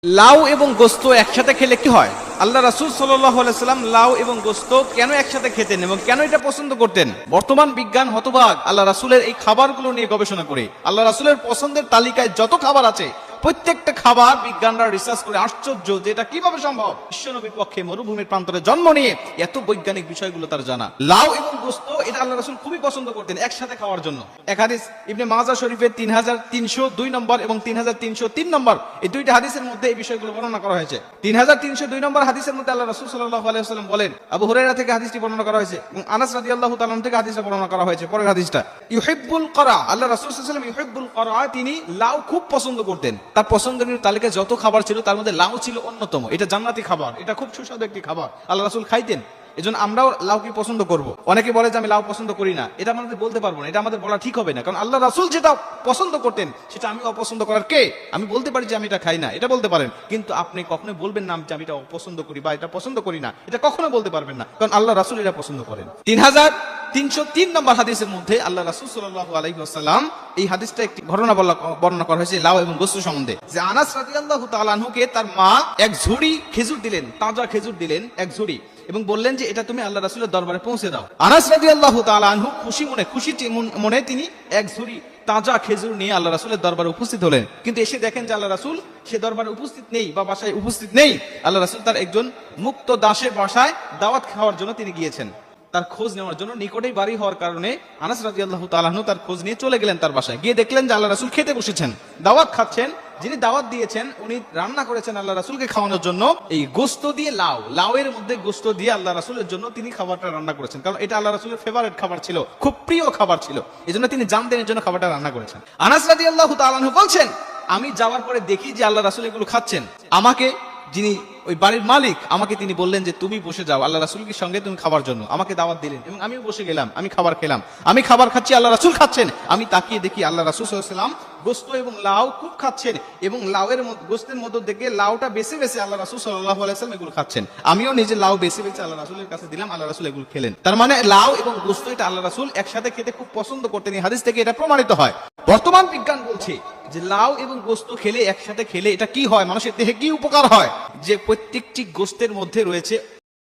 লাউ এবং গোস্ত একসাথে খেলে কি হয়? আল্লাহ রাসূল সাল্লাল্লাহু আলাইহি সাল্লাম লাউ এবং গোস্ত কেন একসাথে খেতেন এবং কেন এটা পছন্দ করতেন? বর্তমান বিজ্ঞান হতবাক আল্লাহ রাসূলের এই খাবারগুলো নিয়ে গবেষণা করে। আল্লাহ রাসূলের পছন্দের তালিকায় যত খাবার আছে প্রত্যেকটা খাবার বিজ্ঞানরা রিসার্চ করে আশ্চর্য যে এটা কিভাবে সম্ভব। বিশ্বনবীর পক্ষে মরুভূমির প্রান্তরে জন্ম নিয়ে এত বৈজ্ঞানিক বিষয়গুলো তার জানা। লাউ এবং গোস্ত এটা আল্লাহ রাসূল খুবই পছন্দ করতেন একসাথে খাওয়ার জন্য। এক হাদিস ইবনে মাজাহ শরীফের 3302 নম্বর এবং 3303 নম্বর এই দুইটা হাদিসের মধ্যে এই বিষয়গুলো বর্ণনা করা হয়েছে। 3302 নম্বর হাদিসের মধ্যে আল্লাহ রাসূল সাল্লাল্লাহু আলাইহি ওয়াসাল্লাম বলেন, আবু হুরায়রা থেকে হাদিসটি বর্ণনা করা হয়েছে এবং আনাস রাদিয়াল্লাহু তাআলা থেকে হাদিসটা বর্ণনা করা হয়েছে। পরের হাদিসটা ইউহিব্বুল করা, আল্লাহ রাসূল সাল্লাল্লাহু আলাইহি ওয়াসাল্লাম ইউহিব্বুল করা, তিনি লাউ খুব পছন্দ করতেন। তার পছন্দের তালিকায় যত খাবার ছিল তার মধ্যে লাউ ছিল অন্যতম। এটা জান্নাতি খাবার, এটা খুব সুস্বাদু একটি খাবার, আল্লাহ রাসূল খাইতেন। এজন্য আমরাও লাউকে পছন্দ করব। অনেকে বলে যে আমি লাউ পছন্দ করি না, এটা আমাদের বলতে পারবো না, এটা আমাদের বলা ঠিক হবে না, কারণ আল্লাহ রাসূল যেটা পছন্দ করতেন সেটা আমি অপছন্দ করার কে? আমি বলতে পারি যে আমি এটা খাই না, এটা বলতে পারেন, কিন্তু আপনি কখনোই বলবেন না যে আমি এটা অপছন্দ করি বা এটা পছন্দ করি না, এটা কখনো বলতে পারবেন না, কারণ আল্লাহ রাসূল এটা পছন্দ করেন। 3303 নম্বর হাদিসের মধ্যে আল্লাহ রাসূল সাল্লাল্লাহু আলাইহি ওয়াসাল্লাম এই হাদিসটা একটি ঘটনা বর্ণনা করা হয়েছে লাউ এবং গোস্ত সম্বন্ধে, যে আনাস রাদিয়াল্লাহু তাআলা আনহুকে তার মা এক ঝুড়ি খেজুর দিলেন, তাজা খেজুর দিলেন এক ঝুড়ি, এবং বললেন যে এটা তুমি আল্লাহ রাসূলের দরবারে পৌঁছে দাও। আনাস রাদিয়াল্লাহু তাআলা আনহু খুশি মনে তিনি এক ঝুড়ি তাজা খেজুর নিয়ে আল্লাহ রাসূলের দরবারে উপস্থিত হলেন, কিন্তু এসে দেখেন যে আল্লাহ রাসূল সে দরবারে উপস্থিত নেই বা বাসায় উপস্থিত নেই। আল্লাহ রাসূল তার একজন মুক্ত দাসের বাসায় দাওয়াত খাওয়ার জন্য তিনি গিয়েছেন, তার খোঁজ নেওয়ার জন্য। নিকটেই বাড়ি হওয়ার কারণে আনাস রাদিয়াল্লাহু তাআলা আনহু তার খোঁজ নিয়ে চলে গেলেন তার বাসায়। গিয়ে দেখলেন যে আল্লাহ রাসূল খেতে বসেছেন, দাওয়াত খাচ্ছেন। যিনি দাওয়াত দিয়েছেন উনি রান্না করেছেন আল্লাহ রাসূলকে খাওয়ানোর জন্য এই গোস্ত দিয়ে লাউয়ের মধ্যে গোস্ত দিয়ে আল্লাহ রাসূলের জন্য তিনি খাবারটা রান্না করেছেন, কারণ এটা আল্লাহ রাসূলের ফেভারিট খাবার ছিল, খুব প্রিয় খাবার ছিল, এজন্য তিনি জানতেন এর জন্য খাবারটা রান্না করেছেন। আনাস রাদিয়াল্লাহু তাআলা আনহু বলছেন, আমি যাওয়ার পরে দেখি যে আল্লাহ রাসূল এগুলো খাচ্ছেন। আমাকে যিনি ওই বাড়ির মালিক আমাকে তিনি বললেন যে তুমি বসে যাও আল্লাহ রাসূলের সঙ্গে তুমি খাবার জন্য, আমাকে দাওয়াত দিলেন এবং আমিও বসে গেলাম, আমি খাবার খেলাম, আমি খাবার খাচ্ছি, আল্লাহ রাসূল খাচ্ছেন। আমি তাকিয়ে দেখি আল্লাহ রাসূল সাল্লাল্লাহু আলাইহি ওয়াসাল্লাম গোস্ত এবং লাউ খুব খাচ্ছেন এবং লাউয়ের গোস্তের মধ্য থেকে লাউটা বেছে বেছে আল্লাহ রাসূল সাল্লাল্লাহু আলাইহি ওয়াসাল্লাম এগুলো খাচ্ছেন। আমিও নিজে লাউ বেছে বেছে আল্লাহ রাসূলের কাছে দিলাম, আল্লাহ রাসূল এগুলো খেলেন। তার মানে লাউ এবং গোস্ত এটা আল্লাহ রাসূল একসাথে খেতে খুব পছন্দ করতেন। এই হাদিস থেকে এটা প্রমাণিত হয়। বর্তমান বিজ্ঞান বলছে যে লাউ এবং গোস্ত খেলে একসাথে খেলে এটা কি হয়, মানুষের দেহে কি উপকার হয়, যে প্রত্যেকটি গোস্তের মধ্যে রয়েছে